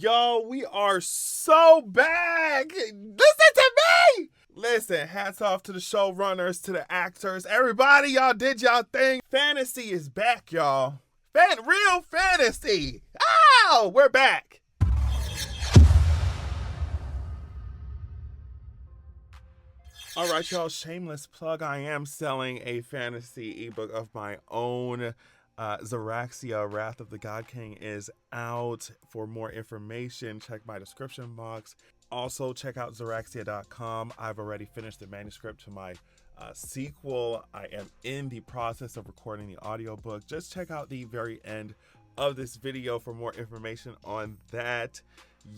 Y'all, we are so back. Listen to me. Listen, hats off to the showrunners, to the actors. Everybody, y'all did y'all thing. Fantasy is back, y'all. Real fantasy. Oh, we're back. All right, y'all, shameless plug. I am selling a fantasy ebook of my own. Zeraxia, Wrath of the God King is out. For more information, check my description box. Also, check out Zeraxia.com. I've already finished the manuscript to my sequel. I am in the process of recording the audiobook. Just check out the very end of this video for more information on that.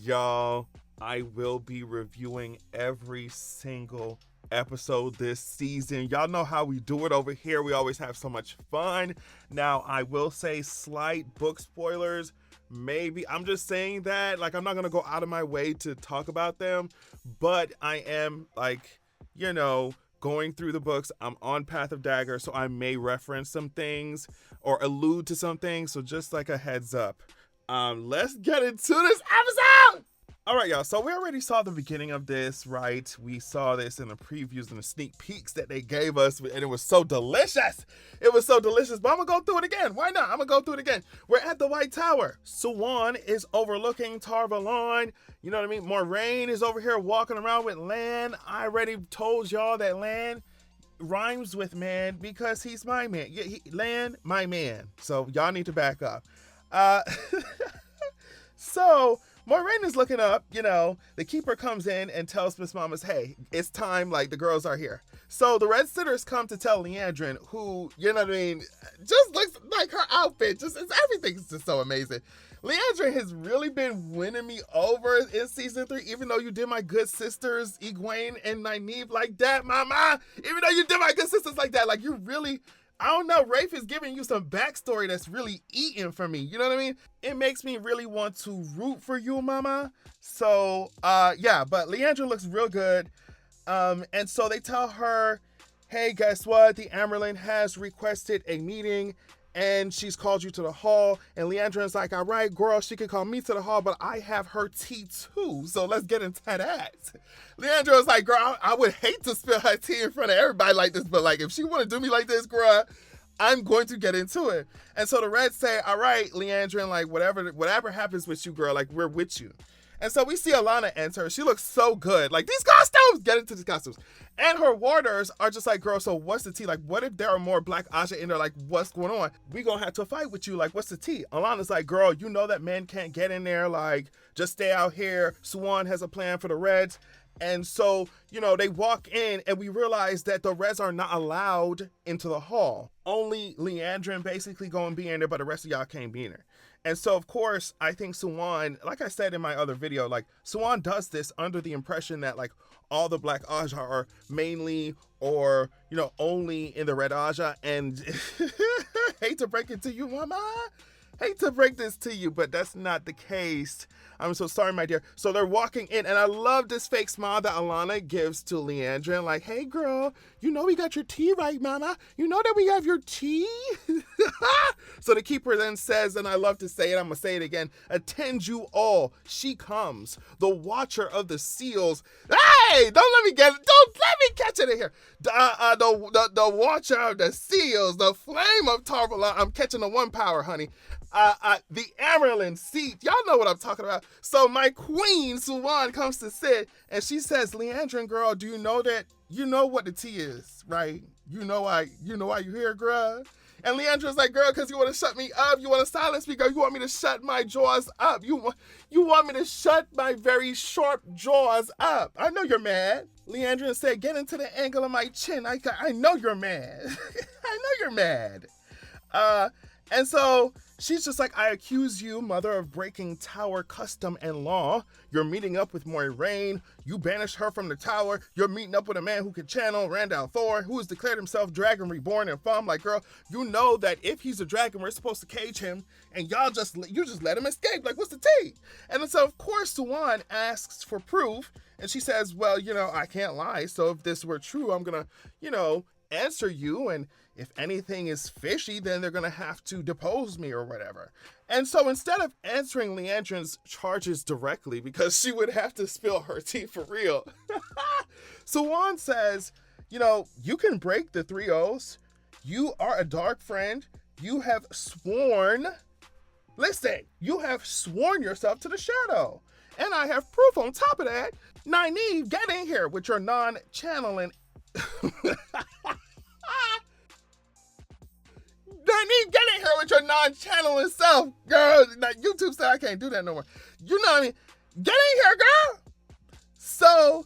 Y'all, I will be reviewing every single episode this season. Y'all know how we do it over here. We always have so much fun. Now, I will say slight book spoilers. Maybe I'm just saying that, like, I'm not gonna go out of my way to talk about them, but I am, like, you know, going through the books. I'm on Path of Dagger, so I may reference some things or allude to some things, so just like a heads up. Let's get into this episode. All right, y'all, so we already saw the beginning of this, right? We saw this in the previews and the sneak peeks that they gave us, and it was so delicious. It was so delicious, but I'm gonna go through it again. Why not? I'm gonna go through it again. We're at the White Tower. Suan is overlooking Tar Valon. You know what I mean? Moraine is over here walking around with Lan. I already told y'all that Lan rhymes with man because he's my man. Lan, my man. So y'all need to back up. So Moraine is looking up, you know, the keeper comes in and tells Miss Mamas, hey, it's time, like, the girls are here. So the Red Sitters come to tell Leandrin, who, you know what I mean, just looks like her outfit, everything's just so amazing. Leandrin has really been winning me over in season 3, even though you did my good sisters, Egwene and Nynaeve, like that, mama. Even though you did my good sisters like that, like, you really, I don't know, Rafe is giving you some backstory that's really eating for me. You know what I mean? It makes me really want to root for you, mama. So, yeah, but Leandrin looks real good. And so they tell her, hey, guess what? The Amerlin has requested a meeting and she's called you to the hall. And Leandrin's like, all right, girl, she can call me to the hall, but I have her tea too. So let's get into that. Leandrin's like, girl, I would hate to spill her tea in front of everybody like this, but like, if she want to do me like this, girl, I'm going to get into it. And so the Reds say, all right, Leandrin, like, whatever happens with you, girl, like, we're with you. And so we see Alana enter. She looks so good. Like, these costumes! Get into these costumes. And her warders are just like, girl, so what's the tea? Like, what if there are more black ajah in there? Like, what's going on? We gonna have to fight with you. Like, what's the tea? Alana's like, girl, you know that men can't get in there. Like, just stay out here. Suan has a plan for the Reds. And so, you know, they walk in and we realize that the Reds are not allowed into the hall. Only Leandrin basically going to be in there, but the rest of y'all can't be in there. And so, of course, I think Suan, like I said in my other video, like, Suan does this under the impression that, like, all the black ajah are mainly or, you know, only in the red ajah. And hate to break it to you, mama. Hate to break this to you, but that's not the case. I'm so sorry, my dear. So they're walking in, and I love this fake smile that Alana gives to Leandrin. Like, hey, girl, you know we got your tea right, mama. You know that we have your tea? So the keeper then says, and I love to say it, I'm going to say it again, attend you all. She comes, the watcher of the seals. Hey, don't let me catch it in here. The watcher of the seals, the flame of Tarvala. I'm catching the one power, honey. The Amerlin seat. Y'all know what I'm talking about. So my queen, Suan, comes to sit, and she says, Leandrin, girl, do you know that, you know what the tea is, right? You know why you here, girl? And Leandrin's like, girl, because you want to shut me up. You want to silence me, girl. You want me to shut my jaws up. You want me to shut my very sharp jaws up. I know you're mad. Leandrin said, get into the angle of my chin. I know you're mad. I know you're mad. And so she's just like, I accuse you, mother, of breaking tower custom and law. You're meeting up with Moiraine. You banished her from the tower. You're meeting up with a man who can channel Randall Thor, who has declared himself dragon reborn. And I'm like, girl, you know that if he's a dragon, we're supposed to cage him, and you just let him escape. Like, what's the tea? And so, of course, Suan asks for proof, and she says, well, you know, I can't lie. So if this were true, I'm gonna, you know, answer you, and if anything is fishy, then they're going to have to depose me or whatever. And so instead of answering Leandrin's charges directly, because she would have to spill her tea for real, Suan says, you can break the 3 oaths. You are a dark friend. You have sworn yourself to the shadow. And I have proof on top of that. Nynaeve, get in here with your non-channeling. Nynaeve, get in here with your non-channeling self, girl. Now, YouTube said I can't do that no more. You know what I mean? Get in here, girl. So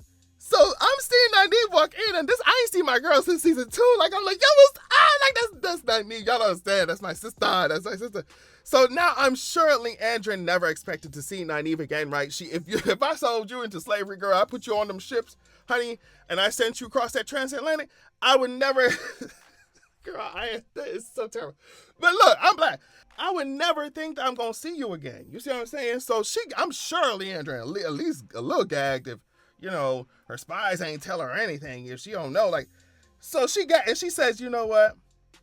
I'm seeing Nynaeve walk in, and I ain't seen my girl since season 2. Like, I'm like, that's Nynaeve. Y'all don't understand. That's my sister. So now I'm sure Leandrin never expected to see Nynaeve again, right? If I sold you into slavery, girl, I put you on them ships, honey, and I sent you across that transatlantic, I would never, girl, it's so terrible. But look, I'm black. I would never think that I'm going to see you again. You see what I'm saying? So I'm sure Leandrin at least a little gagged if, her spies ain't tell her anything, if she don't know, like, so she says, you know what?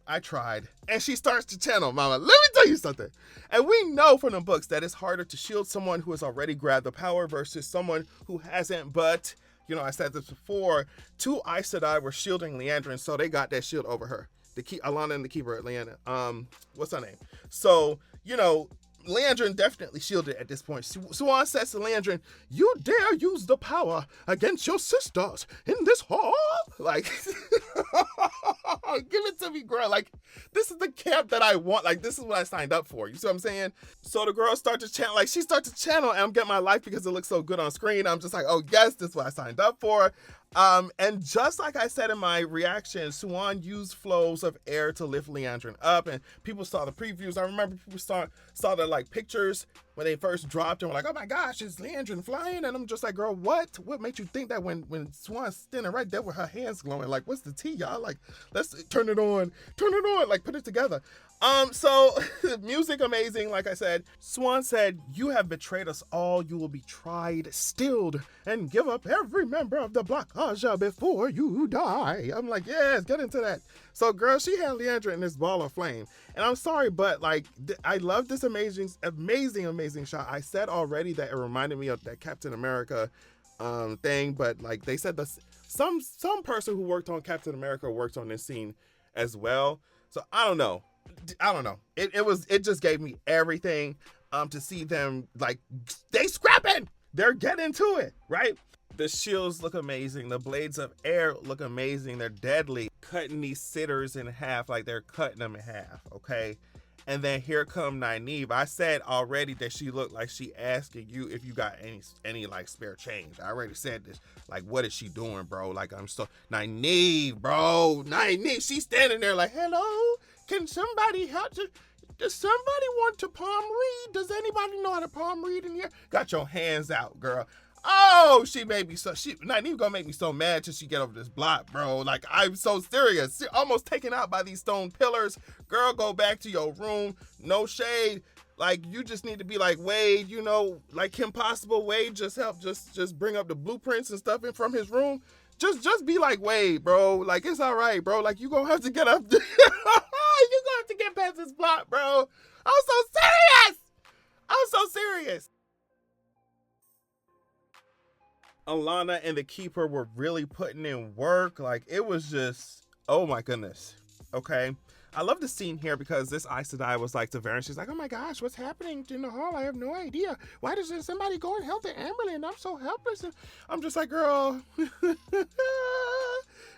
I tried. And she starts to channel, mama. Let me tell you something. And we know from the books that it's harder to shield someone who has already grabbed the power versus someone who hasn't. But, I said this before, 2 Aes Sedai were shielding Leandrin, so they got that shield over her. Alana and the keeper, Leanna. What's her name? So, Leandrin definitely shielded at this point. Suan says to Leandrin, you dare use the power against your sisters in this hall? Like, give it to me, girl. Like, this is the camp that I want. Like, this is what I signed up for. You see what I'm saying? So the girls start to channel. Like, she starts to channel, and I'm getting my life because it looks so good on screen. I'm just like, oh, yes, this is what I signed up for. And just like I said in my reaction, Suan used flows of air to lift Leandrin up, and people saw the previews. I remember people saw the like pictures when they first dropped and were like, oh my gosh, is Leandrin flying? And I'm just like, girl, what made you think that when Suan's standing right there with her hands glowing? Like, what's the tea, y'all? Like, let's turn it on, like put it together. So music amazing, like I said. Suan said, you have betrayed us all. You will be tried, stilled, and give up every member of the Black Ajah before you die. I'm like, yes, get into that. So girl, she had Leandrin in this ball of flame. And I'm sorry, but like, I love this amazing shot. I said already that it reminded me of that Captain America thing, but like they said, some person who worked on Captain America worked on this scene as well. So I don't know. It just gave me everything to see them, like, they scrapping. They're getting to it, right? The shields look amazing. The blades of air look amazing. They're deadly. Cutting these sitters in half, like they're cutting them in half, okay? And then here come Nynaeve. I said already that she looked like she asking you if you got any like spare change. I already said this. Like, what is she doing, bro? Like, I'm so Nynaeve, bro. Nynaeve, she's standing there like, hello, can somebody help? Does somebody want to palm read? Does anybody know how to palm read in here? Got your hands out, girl. Oh, Nynaeve gonna make me so mad till she get over this block, bro. Like, I'm so serious. Almost taken out by these stone pillars. Girl, go back to your room. No shade. Like, you just need to be like Wade, like Kim Possible. Wade just help, just bring up the blueprints and stuff in from his room. Just be like Wade, bro. Like, it's all right, bro. Like, you gonna have to get up. You gonna have to get past this block, bro. I'm so serious. Alana and the Keeper were really putting in work. Like, it was just, oh my goodness. Okay. I love the scene here because this Aes Sedai was like to Varen. She's like, oh my gosh, what's happening in the hall? I have no idea. Why doesn't somebody go and help the Amberlin? I'm so helpless. And I'm just like, girl.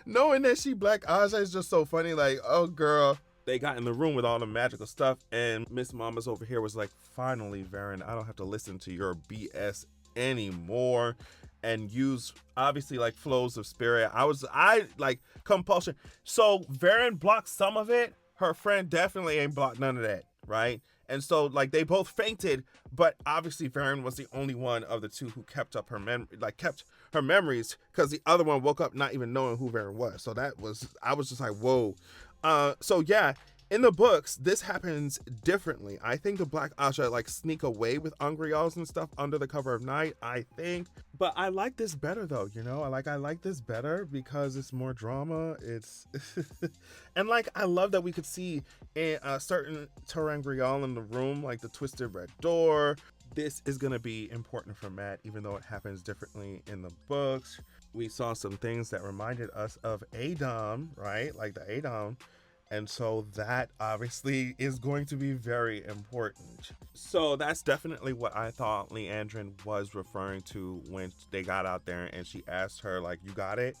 Knowing that she Black Ajah is just so funny. Like, oh girl. They got in the room with all the magical stuff, and Miss Mama's over here was like, finally, Varen, I don't have to listen to your BS anymore. And use obviously like flows of spirit. I like compulsion. So Varen blocked some of it. Her friend definitely ain't blocked none of that, right? And so like they both fainted, but obviously Varen was the only one of the two who kept up her kept her memories, because the other one woke up not even knowing who Varen was. So I was just like, whoa. So yeah, In the books, this happens differently. I think the Black Ajah like sneak away with Ungryals and stuff under the cover of night, I think. But I like this better though, you know? I like this better because it's more drama. It's and like I love that we could see a certain Terangrial in the room, like the twisted red door. This is gonna be important for Matt, even though it happens differently in the books. We saw some things that reminded us of Adam, right? Like the Adam, and so that obviously is going to be very important. So that's definitely what I thought Leandrin was referring to when they got out there and she asked her, like, you got it?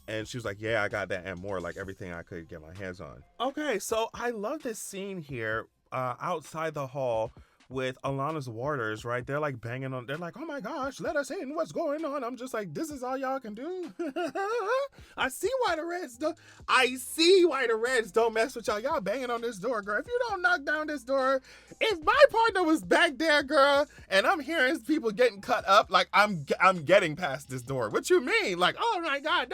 And she was like, yeah, I got that and more, like everything I could get my hands on. Okay, so I love this scene here outside the hall with Alana's warders, right? They're like banging on, they're like, oh my gosh, let us in, what's going on? I'm just like, this is all y'all can do? I see why the Reds don't mess with y'all. Y'all banging on this door, girl. If you don't knock down this door, if my partner was back there, girl, and I'm hearing people getting cut up, like I'm getting past this door. What you mean? Like, oh my God,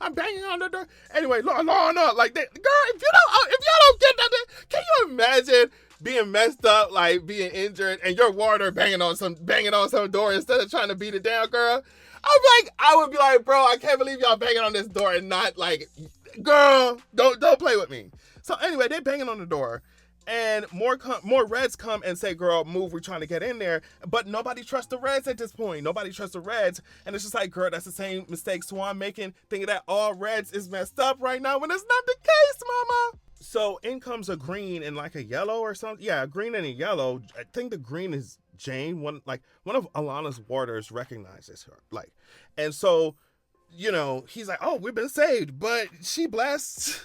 I'm banging on the door. Anyway, no, like that, girl, if y'all don't get that, can you imagine being messed up, like being injured, and your warder banging on some door instead of trying to beat it down, girl? I would be like, bro, I can't believe y'all banging on this door and not like, girl, don't play with me. So anyway, they're banging on the door, and more Reds come and say, girl, move, we're trying to get in there. But nobody trusts the Reds at this point. Nobody trusts the Reds, and it's just like, girl, that's the same mistake Suan making, thinking that all Reds is messed up right now when it's not the case, mama. So in comes a green and like a yellow or something. Yeah, a green and a yellow. I think the green is Jane. One of Alana's warders recognizes her. Like, and so, you know, he's like, oh, we've been saved. But she blasts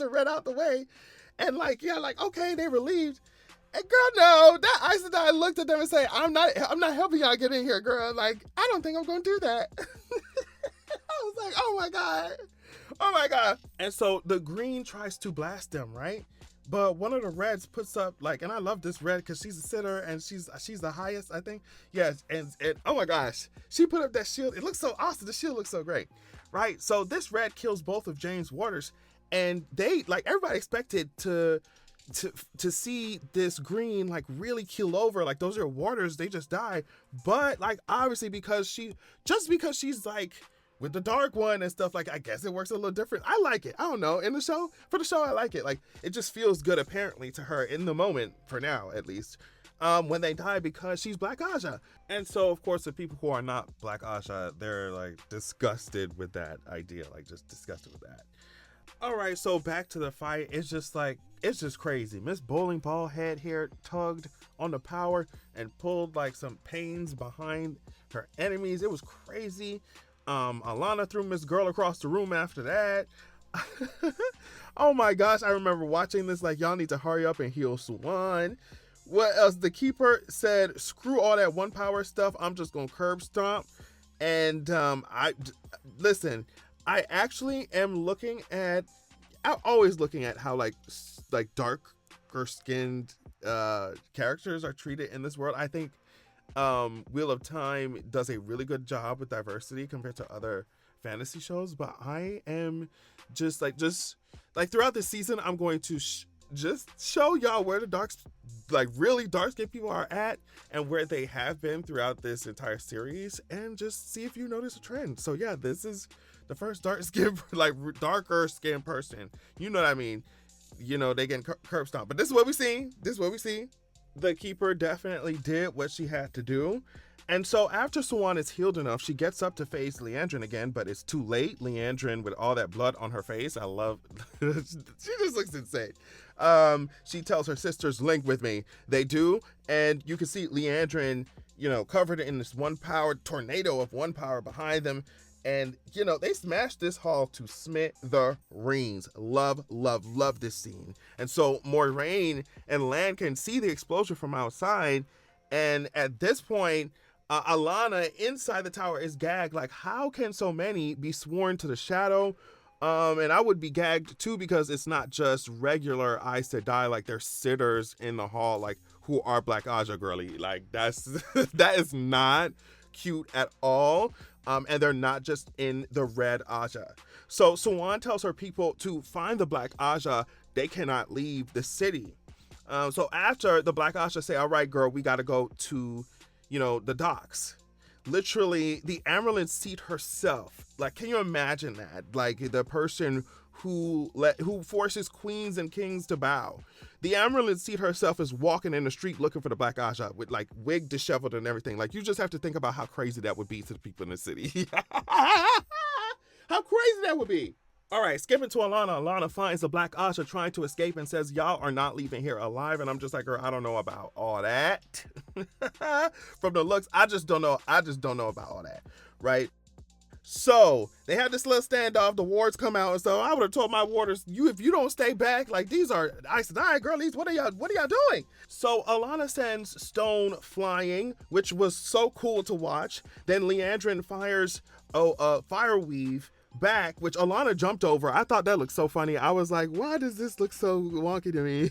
her red out the way. And like, yeah, like, okay, they relieved. And girl, no, that Isidine looked at them and said, I'm not helping y'all get in here, girl. Like, I don't think I'm gonna do that. I was like, oh my God. And so the green tries to blast them, right? But one of the Reds puts up, like, and I love this Red because she's a sitter and she's the highest, I think. Yes, and oh my gosh, she put up that shield. It looks so awesome. The shield looks so great, right? So this Red kills both of Jane's warders, and they, like, everybody expected to see this green like really keel over, like those are warders, they just die. But like obviously because she's like with the dark one and stuff, like I guess it works a little different. I like it. I don't know. For the show, I like it. Like it just feels good apparently to her in the moment, for now at least, when they die, because she's Black Ajah. And so of course the people who are not Black Ajah, they're like disgusted with that idea, like just disgusted with that. All right, so back to the fight. It's just crazy. Miss Bowling Ball Head here tugged on the power and pulled like some pains behind her enemies. It was crazy. Alana threw Miss Girl across the room after that. Oh my gosh, I remember watching this like, y'all need to hurry up and heal Suan. What else? The Keeper said, screw all that one power stuff. I'm just gonna curb stomp. And listen, I actually am I'm always looking at how like darker skinned characters are treated in this world. I think Wheel of Time does a really good job with diversity compared to other fantasy shows, but I am just throughout this season, I'm going to just show y'all where the really dark skinned people are at and where they have been throughout this entire series, and just see if you notice a trend. So yeah, this is the first darker skinned person. You know what I mean? You know, they getting curb stomped, but this is what we see. The Keeper definitely did what she had to do. And so after Suan is healed enough, she gets up to face Leandrin again, but it's too late. Leandrin with all that blood on her face. I love, she just looks insane. She tells her sisters, link with me. They do. And you can see Leandrin, covered in this tornado of one power behind them. And, they smashed this hall to smithereens. Love, love, love this scene. And so Moiraine and Lan can see the explosion from outside. And at this point, Alana inside the tower is gagged. Like, how can so many be sworn to the shadow? And I would be gagged too, because it's not just regular Aes Sedai, like they're sitters in the hall, like who are Black Ajah girly. Like that is not cute at all. And they're not just in the red Ajah. So Suan tells her people to find the Black Ajah they cannot leave the city. So after the Black Ajah say, all right, girl, we got to go to, the docks. Literally, the Amaryllis seat herself. Like, can you imagine that? Like, the person who forces queens and kings to bow. The Amaryllis seat herself is walking in the street looking for the Black Ajah with, like, wig disheveled and everything. Like, you just have to think about how crazy that would be to the people in the city. How crazy that would be. All right, skipping to Alana. Alana finds the Black Ajah trying to escape and says, y'all are not leaving here alive. And I'm just like, girl, I don't know about all that. From the looks, I just don't know. I just don't know about all that, right? So they have this little standoff. The wards come out, and so I would have told my warders, if you don't stay back, like, these are Aes Sedai girlies. What are y'all doing? So Alana sends Stone flying, which was so cool to watch. Then Leandrin fires Fireweave back, which Alana jumped over. I thought that looked so funny. I was like, why does this look so wonky to me?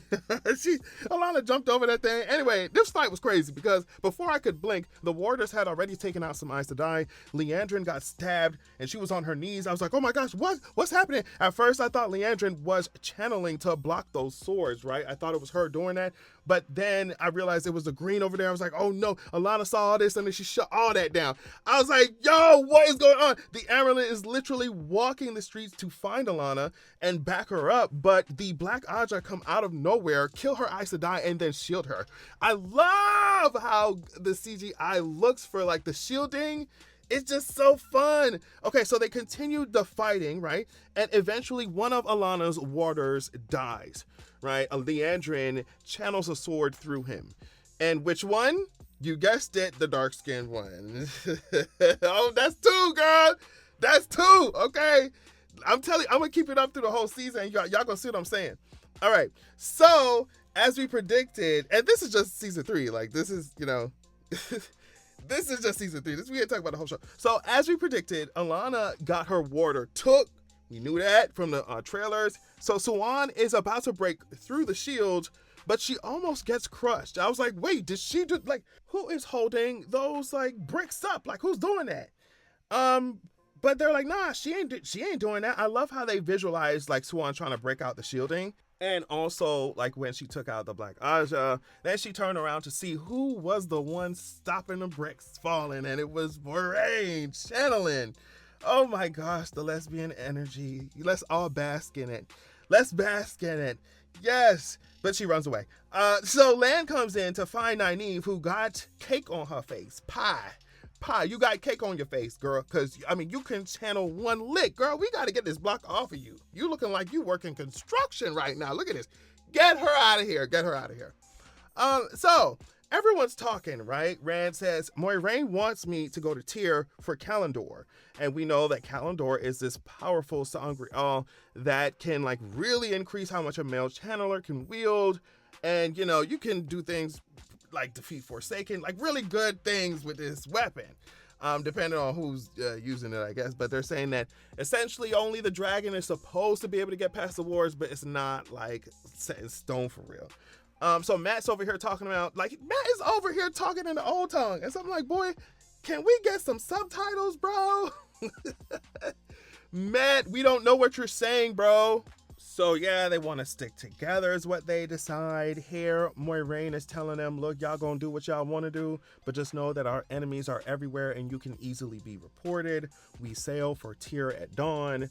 Alana jumped over that thing. Anyway, this fight was crazy because before I could blink, the warders had already taken out some Aes Sedai. Leandrin got stabbed and she was on her knees. I was like, oh my gosh, what's happening? At first I thought Leandrin was channeling to block those swords, right? I thought it was her doing that. But then I realized it was the green over there. I was like, oh no, Alana saw all this and then she shut all that down. I was like, yo, what is going on? The Amaryllis is literally walking the streets to find Alana and back her up, but the Black Ajah come out of nowhere, kill her Aes Sedai, and then shield her. I love how the CGI looks for, like, the shielding. It's just so fun. Okay, so they continued the fighting, right? And eventually one of Alana's warders dies, right? Leandrin channels a sword through him. And which one? You guessed it, the dark-skinned one. Oh, that's two, girl. That's two, okay? I'm telling you, I'm going to keep it up through the whole season. Y'all going to see what I'm saying. All right. So, as we predicted, and this is just season 3. Like, this is, this is just season 3. We ain't talking about the whole show. So, as we predicted, Alana got her warder took. We knew that from the trailers. So, Suan is about to break through the shield, but she almost gets crushed. I was like, wait, did she do, like, who is holding those, like, bricks up? Like, who's doing that? But they're like, nah, she ain't doing that. I love how they visualize, like, Suan trying to break out the shielding. And also, like, when she took out the Black Ajah, then she turned around to see who was the one stopping the bricks falling. And it was Moiraine channeling. Oh my gosh, the lesbian energy. Let's all bask in it. Let's bask in it. Yes. But she runs away. So Lan comes in to find Nynaeve, who got cake on her face. Pie, you got cake on your face, girl. Because, I mean, you can channel one lick. Girl, we got to get this block off of you. You looking like you working construction right now. Look at this. Get her out of here. Get her out of here. So everyone's talking, right? Rand says, Moiraine wants me to go to Tyr for Kalendor. And we know that Kalendor is this powerful sangreal that can, like, really increase how much a male channeler can wield. And, you can do things like defeat Forsaken, like really good things with this weapon, depending on who's using it, I guess. But they're saying that essentially only the dragon is supposed to be able to get past the wards, but it's not, like, set in stone for real. So Matt's over here talking about, like, Matt is over here talking in the old tongue. And so I'm like, boy, can we get some subtitles, bro? Matt, we don't know what you're saying, bro. So yeah, they want to stick together is what they decide. Here, Moiraine is telling them, look, y'all gonna do what y'all want to do, but just know that our enemies are everywhere and you can easily be reported. We sail for Tyr at dawn.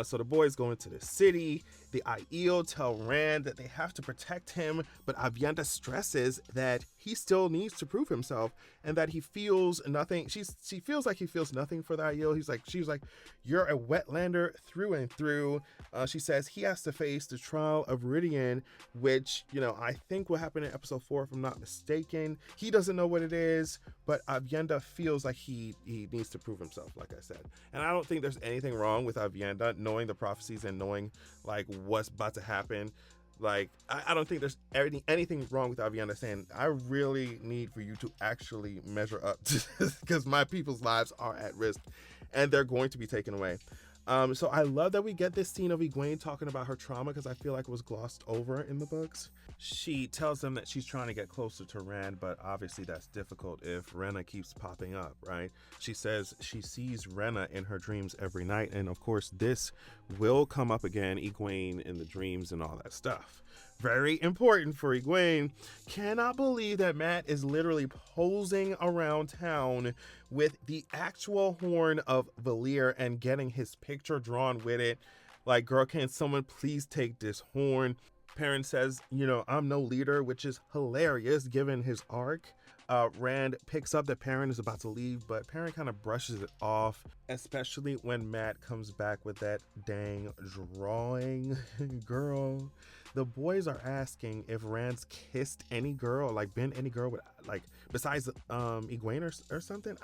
So the boys go into the city. The Aiel tell Rand that they have to protect him, but Aviendha stresses that he still needs to prove himself and that he feels nothing. She feels like he feels nothing for the Aiel. She's like, you're a wetlander through and through. She says he has to face the trial of Viridian, which, I think will happen in episode 4, if I'm not mistaken. He doesn't know what it is, but Aviendha feels like he needs to prove himself, like I said. And I don't think there's anything wrong with Aviendha knowing the prophecies and knowing, like, what's about to happen. Like, I don't think there's anything wrong with Aviendha saying, I really need for you to actually measure up because my people's lives are at risk and they're going to be taken away. So I love that we get this scene of Egwene talking about her trauma because I feel like it was glossed over in the books. She tells them that she's trying to get closer to Rand, but obviously that's difficult if Rena keeps popping up, right? She says she sees Rena in her dreams every night, and of course this will come up again, Egwene in the dreams and all that stuff. Very important for Egwene. Cannot believe that Matt is literally posing around town with the actual horn of Valir and getting his picture drawn with it. Like, girl, can someone please take this horn? Perrin says, I'm no leader, which is hilarious given his arc. Rand picks up that Perrin is about to leave, but Perrin kind of brushes it off, especially when Matt comes back with that dang drawing. Girl, the boys are asking if Rand's kissed any girl, like been any girl with, like, besides Egwene or something.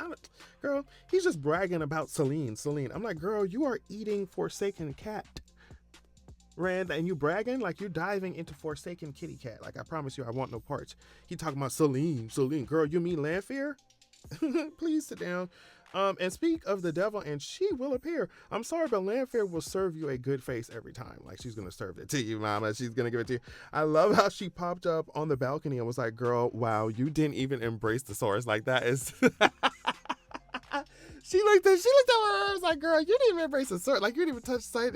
Girl, he's just bragging about Celine. I'm like, girl, you are eating Forsaken cat, Rand, and you bragging like you're diving into Forsaken kitty cat. Like, I promise you, I want no parts. He talking about Celine. Girl, you mean lanfear? Please sit down. And speak of the devil, and she will appear. I'm sorry, but lanfear will serve you a good face every time. Like, she's gonna serve it to you, mama. She's gonna give it to you. I love how she popped up on the balcony and was like, girl, wow, you didn't even embrace the source. Like, that is She looked at her and was like, girl, you didn't even embrace the sword. Like, you didn't even touch sight.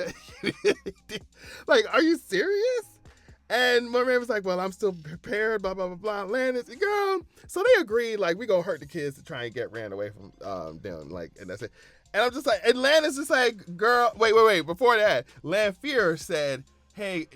Like, are you serious? And Moiraine was like, well, I'm still prepared, blah, blah, blah, blah. Landis, girl. So they agreed, like, we gonna hurt the kids to try and get Rand away from them. Like, and that's it. And I'm just like, and Landis just like, girl, wait. Before that, Lanfear said, hey,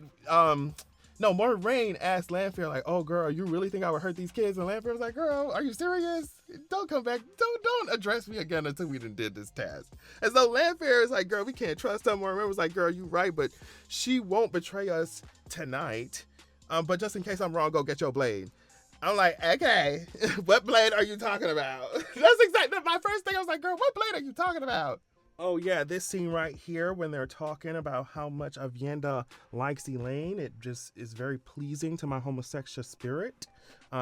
no, Moiraine asked Lanfear, like, oh, girl, you really think I would hurt these kids? And Lanfear was like, girl, are you serious? Don't come back. Don't address me again until we done did this task. And so Lanfear is like, girl, we can't trust her. Moiraine was like, girl, you right, but she won't betray us tonight. But just in case I'm wrong, go get your blade. I'm like, okay, what blade are you talking about? That's exactly my first thing. I was like, girl, what blade are you talking about? Oh, yeah, this scene right here when they're talking about how much Avienda likes Elaine, it just is very pleasing to my homosexual spirit.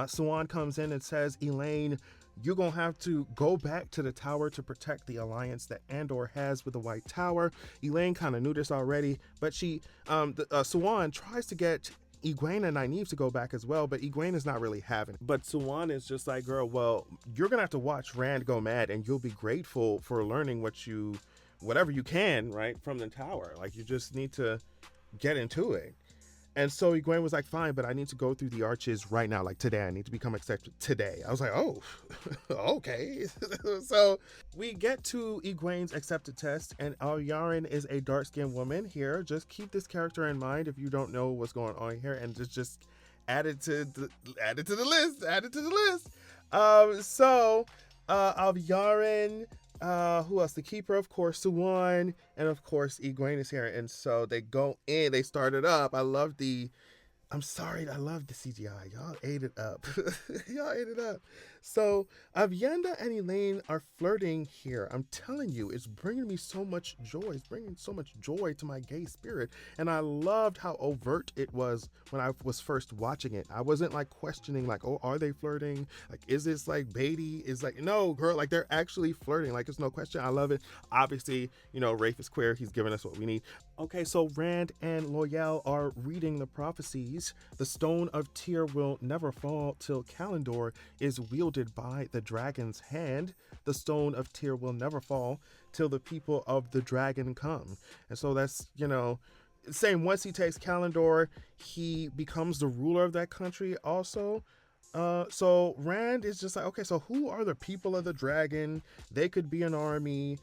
Suan comes in and says, Elaine, you're going to have to go back to the tower to protect the alliance that Andor has with the White Tower. Elaine kind of knew this already, but Suan tries to get Egwene and Nynaeve to go back as well, but Egwene is not really having it. But Suan is just like, girl, well, you're gonna have to watch Rand go mad and you'll be grateful for learning whatever you can, right, from the tower. Like, you just need to get into it. And so Egwene was like, fine, but I need to go through the arches right now, like today. I need to become accepted today. I was like, oh, okay. So we get to Egwene's accepted test, and Yaren is a dark-skinned woman here. Just keep this character in mind if you don't know what's going on here, and just add it to the list. Yaren, who else? The keeper, of course, Suan, and of course Egwene is here. And so they go in, they start it up. I love the CGI. Y'all ate it up. So Avienda and Elaine are flirting here. I'm telling you, it's bringing me so much joy. It's bringing so much joy to my gay spirit. And I loved how overt it was when I was first watching it. I wasn't like questioning, like, oh, are they flirting? Like, is this like Beatty? Is like, no, girl, like they're actually flirting. Like, there's no question. I love it. Obviously, Rafe is queer. He's giving us what we need. Okay, so Rand and Loyal are reading the prophecies. The stone of Tyr will never fall till Kalendor is wielded by the dragon's hand. The stone of Tyr will never fall till the people of the dragon come. And so that's, saying once he takes Kalendor, he becomes the ruler of that country also. So Rand is just like, okay, so who are the people of the dragon? They could be an army.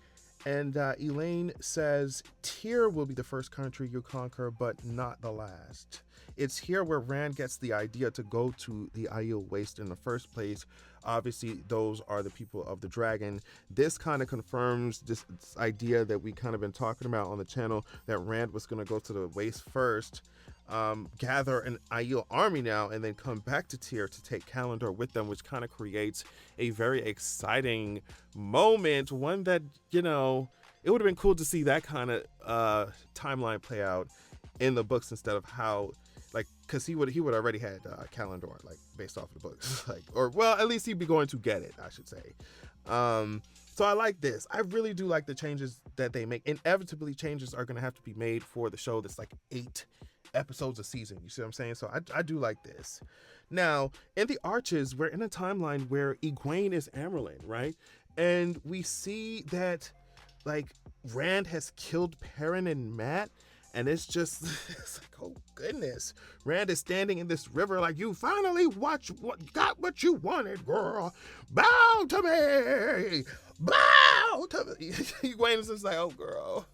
And Elaine says, Tyr will be the first country you conquer, but not the last. It's here where Rand gets the idea to go to the Aiel Waste in the first place. Obviously, those are the people of the dragon. This kind of confirms this idea that we kind of been talking about on the channel, that Rand was going to go to the Waste first, gather an Aiel army now, and then come back to Tyr to take Kalendor with them, which kind of creates a very exciting moment. One that, it would have been cool to see that kind of timeline play out in the books instead of how, because he would already had Calendar, like, based off of the books. Like, or, well, at least he'd be going to get it, I should say. So I like this. I really do like the changes that they make. Inevitably, changes are going to have to be made for the show that's like 8 episodes a season. You see what I'm saying? So I do like this. Now, in the Arches, we're in a timeline where Egwene is Amyrlin, right? And we see that, like, Rand has killed Perrin and Matt. And it's just, it's like, oh goodness. Rand is standing in this river like, you finally got what you wanted, girl. Bow to me. Bow to me. Egwene is just like, oh, girl.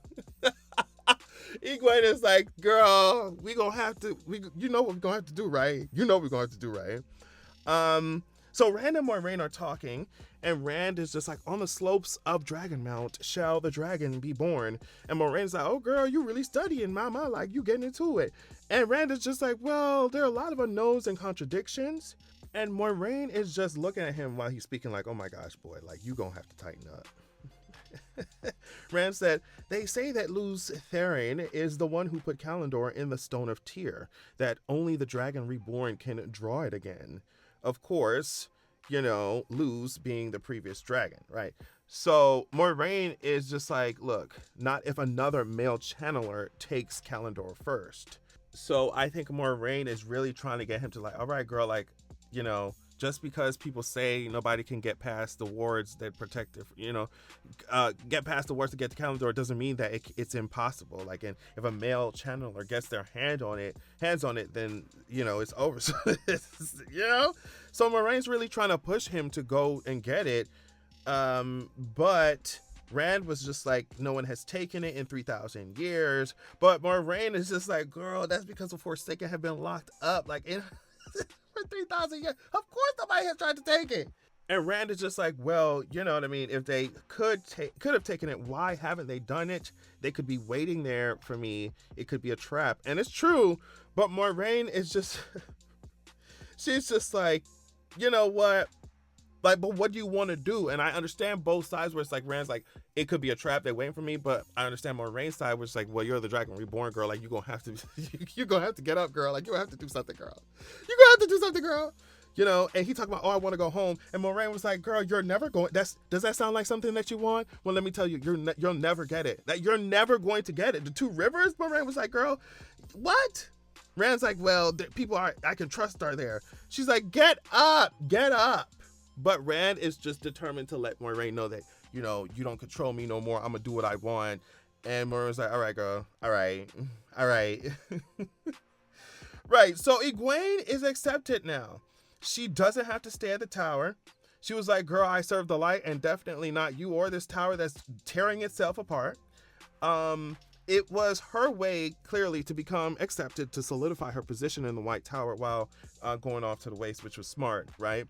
Egwene is like, girl, we gonna have to, you know what we're gonna have to do, right? You know what we're gonna have to do, right? So Rand and Moiraine are talking, and Rand is just like, on the slopes of Dragonmount shall the dragon be born. And Moraine's like, oh girl, you really studying, mama, like you getting into it. And Rand is just like, well, there are a lot of unknowns and contradictions. And Moiraine is just looking at him while he's speaking like, oh my gosh, boy, like you gonna have to tighten up. Rand said, they say that Luz Therin is the one who put Calendar in the Stone of Tyr, that only the dragon reborn can draw it again. Of course, you know, Luz being the previous dragon, right? So Moiraine is just like, look, not if another male channeler takes Calendar first. So I think Moiraine is really trying to get him to like, all right, girl, like, you know, just because people say nobody can get past the wards that protect it, you know, get past the wards to get to Calendar doesn't mean that it's impossible. Like, and if a male channeler gets their hands on it, then, you know, it's over. So, you know, so Moraine's really trying to push him to go and get it. But Rand was just like, no one has taken it in 3,000 years. But Moiraine is just like, girl, that's because the Forsaken have been locked up. Like, in for 3,000 years. Of course nobody has tried to take it. And Rand is just like, well, you know what I mean? If they could have taken it, why haven't they done it? They could be waiting there for me. It could be a trap. And it's true, but Moiraine is just, she's just like, you know what? Like, but what do you want to do? And I understand both sides where it's like, Rand's like, it could be a trap, they're waiting for me. But I understand Moraine's side where it's like, well, you're the dragon reborn, girl. Like, you're going to have to get up, girl. Like, you have to do something, girl. You're going to have to do something, girl. You know, and he talked about, oh, I want to go home. And Moiraine was like, girl, you're never going. Does that sound like something that you want? Well, let me tell you, you'll never get it. That you're never going to get it. The 2 rivers, Moiraine was like, girl, what? Rand's like, well, people I can trust are there. She's like, get up. But Rand is just determined to let Moiraine know that, you know, you don't control me no more. I'm going to do what I want. And Moiraine's like, all right, girl. All right. Right. So Egwene is accepted now. She doesn't have to stay at the tower. She was like, girl, I serve the light and definitely not you or this tower that's tearing itself apart. It was her way, clearly, to become accepted, to solidify her position in the White Tower while going off to the waste, which was smart, right?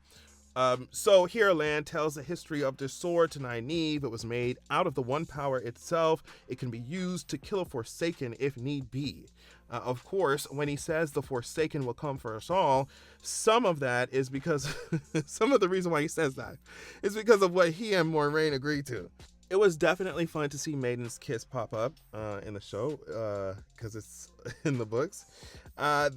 So here Lan tells the history of this sword to Nynaeve. It was made out of the One Power itself. It can be used to kill a Forsaken if need be. Of course, when he says the Forsaken will come for us all, some of that is because, some of the reason why he says that is because of what he and Moiraine agreed to. It was definitely fun to see Maiden's kiss pop up in the show, because it's in the books.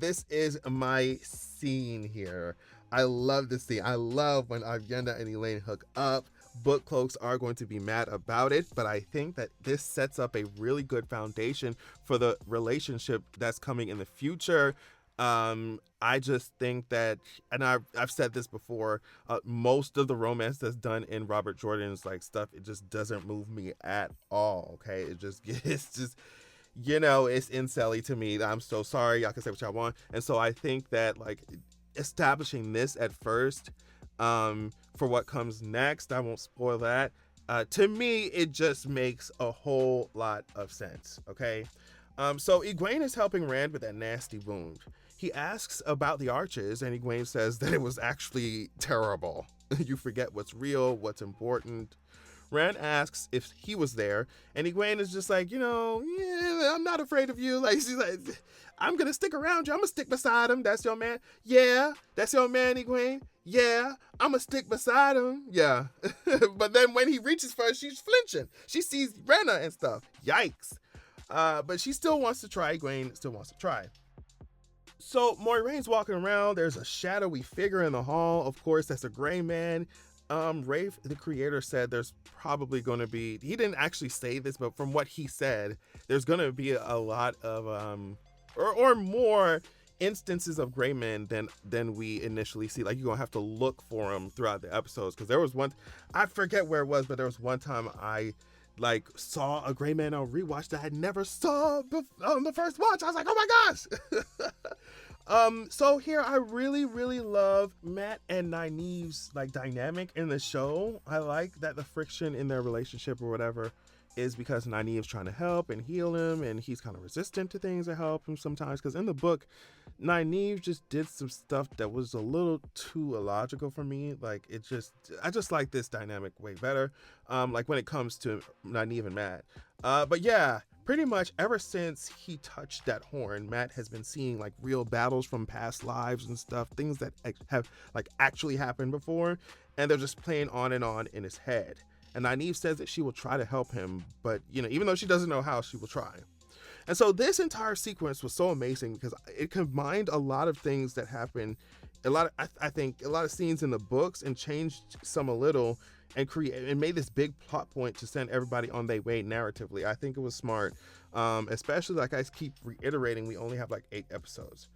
This is my scene here. I love this scene. I love when Avyenda and Elaine hook up. Book cloaks are going to be mad about it, but I think that this sets up a really good foundation for the relationship that's coming in the future. I just think that, and I've said this before, most of the romance that's done in Robert Jordan's like stuff, it just doesn't move me at all. Okay, it's just, you know, it's incelly to me. I'm so sorry. Y'all can say what y'all want. And so I think that like establishing this at first, for what comes next, I won't spoil that. To me, it just makes a whole lot of sense. Okay. So Egwene is helping Rand with that nasty wound. He asks about the Arches, and Egwene says that it was actually terrible. You forget what's real, what's important. Rand asks if he was there, and Egwene is just like, you know, yeah, I'm not afraid of you. Like, she's like, I'm gonna stick around you. I'm gonna stick beside him. That's your man. Yeah, that's your man, Egwene. Yeah, I'm gonna stick beside him. Yeah. But then when he reaches for her, she's flinching. She sees Rhaena and stuff. Yikes. But she still wants to try. Egwene still wants to try. So Moiraine's walking around. There's a shadowy figure in the hall. Of course, that's a gray man. Rafe, the creator, said there's probably going to be, he didn't actually say this, but from what he said, there's going to be a lot of, or more instances of gray men than we initially see. Like, you're going to have to look for them throughout the episodes. Because there was one, I forget where it was, but there was one time I like saw a gray man on rewatch that I never saw on the first watch. I was like, oh my gosh. So here I really, really love Matt and Nynaeve's like dynamic in the show. I like that the friction in their relationship or whatever is because Nynaeve's trying to help and heal him, and he's kind of resistant to things that help him sometimes. Because in the book, Nynaeve just did some stuff that was a little too illogical for me. Like, I just like this dynamic way better. Like when it comes to Nynaeve and Matt. But yeah, pretty much ever since he touched that horn, Matt has been seeing like real battles from past lives and stuff, things that have like actually happened before, and they're just playing on and on in his head. And Nynaeve says that she will try to help him, but even though she doesn't know how, she will try. And so this entire sequence was so amazing because it combined a lot of things that happened, I think a lot of scenes in the books, and changed some a little, and made this big plot point to send everybody on their way narratively. I think it was smart, especially like I keep reiterating, we only have like 8 episodes.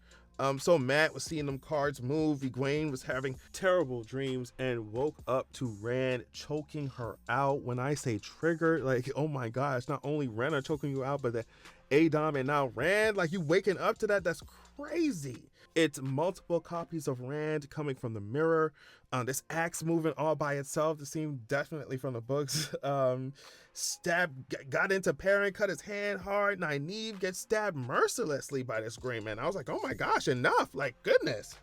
So Matt was seeing them cards move. Egwene was having terrible dreams and woke up to Rand choking her out. When I say triggered, like, oh my gosh, not only Rand are choking you out, but the Adom and now Rand, like, you waking up to that, that's crazy. It's multiple copies of Rand coming from the mirror. This axe moving all by itself, this seemed definitely from the books. Got into Perrin, cut his hand hard. Nynaeve gets stabbed mercilessly by this gray man. I was like, oh my gosh, enough, like, goodness.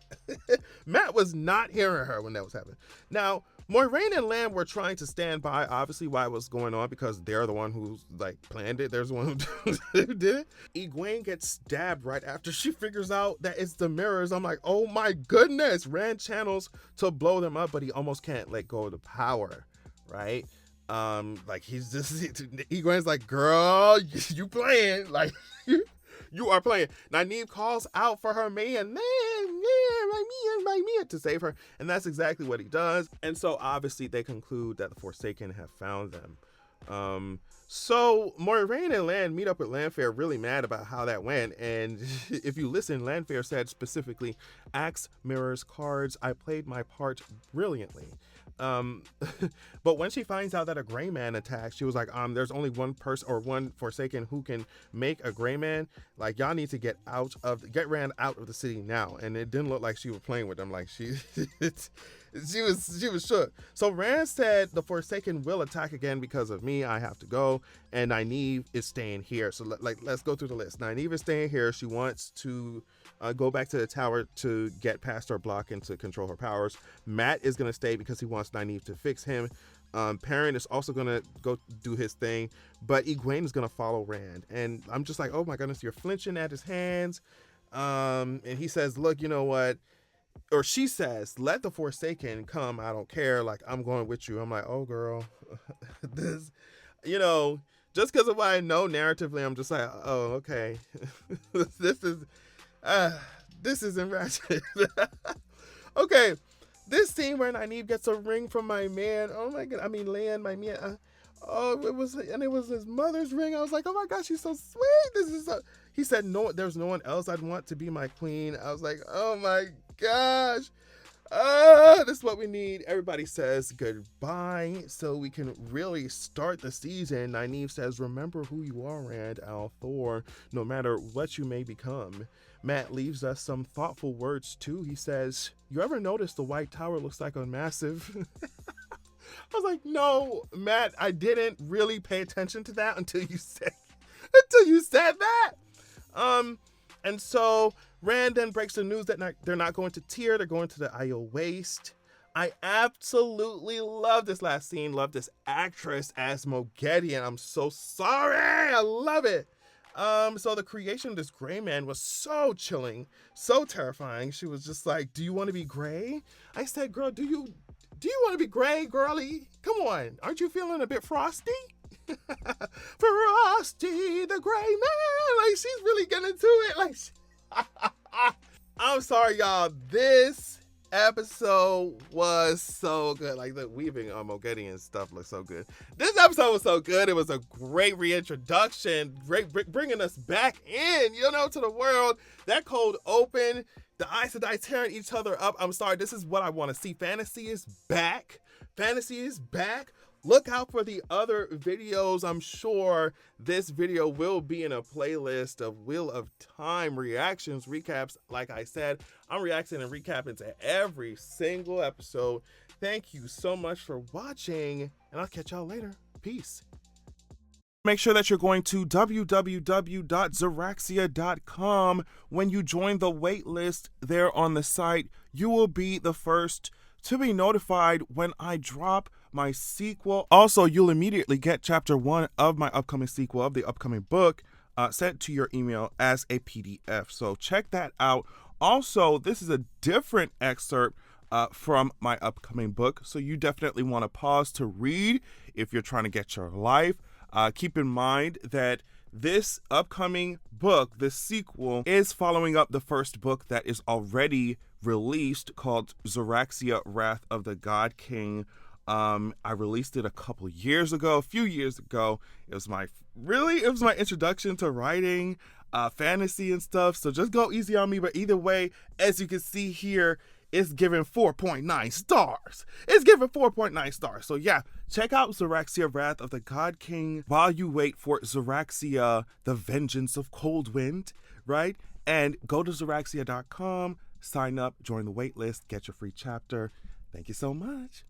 Matt was not hearing her when that was happening. Now, Moiraine and Lan were trying to stand by, obviously, why it was going on, because they're the one who like planned it. There's the one who did it. Egwene gets stabbed right after she figures out that it's the mirrors. I'm like, oh my goodness. Rand channels to blow them up, but he almost can't let go of the power, right? Like, he's just, Egwene's like, girl, you playing, like, you are playing. Nynaeve calls out for her man, my man, to save her, and that's exactly what he does. And so obviously they conclude that the Forsaken have found them. So Moiraine and Lan meet up with Lanfear, really mad about how that went. And if you listen, Lanfear said specifically, axe, mirrors, cards, I played my part brilliantly. But when she finds out that a gray man attacked, she was like, there's only one person or one Forsaken who can make a gray man. Like, y'all need to get Rand out of the city now. And it didn't look like she was playing with them. Like, she was shook. So Rand said the Forsaken will attack again because of me. I have to go. And Nynaeve is staying here. So let's go through the list. Nynaeve is staying here. She wants to go back to the tower to get past her block and to control her powers. Matt is going to stay because he wants Nynaeve to fix him. Perrin is also going to go do his thing, but Egwene is going to follow Rand. And I'm just like, oh my goodness, you're flinching at his hands. And he says, look, you know what? Or she says, let the Forsaken come. I don't care. Like, I'm going with you. I'm like, oh girl, this, just because of what I know narratively, I'm just like, oh, okay. This is ratchet. Okay, this scene where Nynaeve gets a ring from my man. Oh my god, Lan, my man. It was his mother's ring. I was like, oh my gosh, she's so sweet. He said, no, there's no one else I'd want to be my queen. I was like, oh my gosh. This is what we need. Everybody says goodbye so we can really start the season. Nynaeve says, remember who you are, Rand al'Thor, no matter what you may become. Matt leaves us some thoughtful words too. He says, you ever notice the White Tower looks like a massive... I was like, no, Matt, I didn't really pay attention to that until you said that. And so Rand then breaks the news that they're not going to Tyr, they're going to the Isle Waste. I absolutely love this last scene, love this actress as Mogedion. I'm so sorry, I love it. So the creation of this gray man was so chilling, so terrifying. She was just like, do you want to be gray? I said, girl, do you want to be gray, girly? Come on, aren't you feeling a bit frosty? Frosty the gray man, like, she's really getting into it, like, I'm sorry, y'all. This episode was so good. Like the weaving Mogedian stuff looks so good. This episode was so good. It was a great reintroduction, great bringing us back in, to the world. That cold open, the Aes Sedai tearing each other up. I'm sorry, this is what I want to see. Fantasy is back. Fantasy is back. Look out for the other videos. I'm sure this video will be in a playlist of Wheel of Time reactions, recaps. Like I said, I'm reacting and recapping to every single episode. Thank you so much for watching, and I'll catch y'all later. Peace. Make sure that you're going to www.zeraxia.com. When you join the waitlist there on the site, you will be the first to be notified when I drop my sequel. Also, you'll immediately get chapter 1 of my upcoming sequel of the upcoming book sent to your email as a PDF. So check that out. Also, this is a different excerpt from my upcoming book, so you definitely want to pause to read if you're trying to get your life. Keep in mind that this upcoming book, the sequel, is following up the first book that is already released called Zeraxia, Wrath of the God King. I released it a few years ago. It was my introduction to writing, fantasy and stuff. So just go easy on me. But either way, as you can see here, it's given 4.9 stars. It's given 4.9 stars. So yeah, check out Zeraxia, Wrath of the God King while you wait for Zeraxia, The Vengeance of Coldwind, right? And go to Zeraxia.com, sign up, join the waitlist, get your free chapter. Thank you so much.